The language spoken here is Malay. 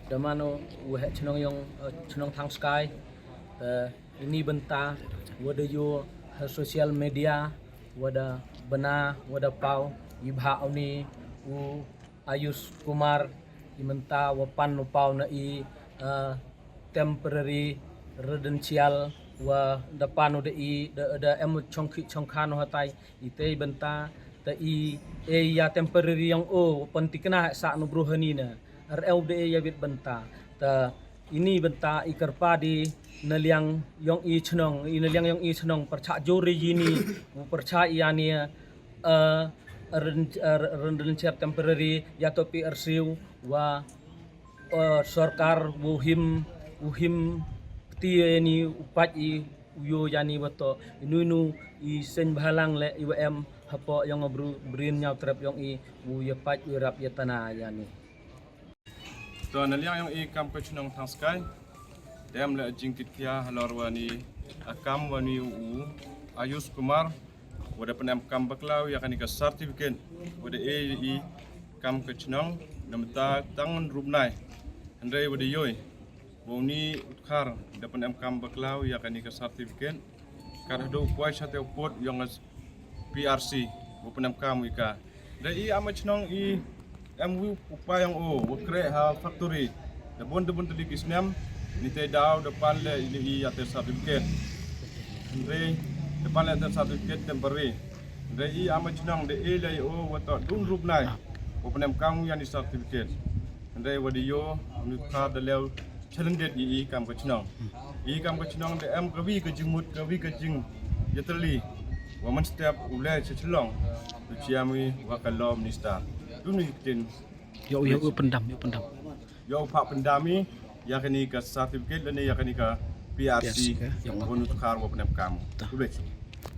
damano wahek cenong yang cenong tang sky ini benta wada yo sosial media wada bena wada pau ibha ni u Ayus Kumar imenta wapan pau na temporary residential wa depan udah da em chongkan hatai ite benta ta ya temporary yang pentikna sa no bruhani na RLD ya bit benta ta ini benta ikerpa di neliang yang chnong neliang yang chnong percha jori yini percha yani residential temporary ya topi arsiu wa sarkar wuhim ni upat uyo yani wato inu sen bahalang le IWM hapo yang brin nyau trap yang uya pat urap ya tanah yani to naliang yang kam ko chnong thang sky dem le jing titia halor wani akam wani Ayus Kumar wada penam kam baklau ya kanika certificate wada kam ko chnong namta tangon rumnai andre wada yoy Boni utkar dapat kam baklau ya kanika certificate karena do puai sate upot yang PRC bukan kam ika dai amachnong MW upaya yang wakre ha factory dabon tadi kisnam ni te daw depan le ini ater certificate andre depan le ater certificate temporary dai amachnong de le wato dun rupnai bukan kam yang di certificate andre wadiyo utkar daleu challenges kam kecnong kam kecnong de am kawi ke jingmut kawi ke jing yatali waman setiap ulai ceclong ciami wakalom nista duni tin yo pendam yo pak pendami yakni ka certificate dan yakni ka PRC yang bonus kar wa penam kamu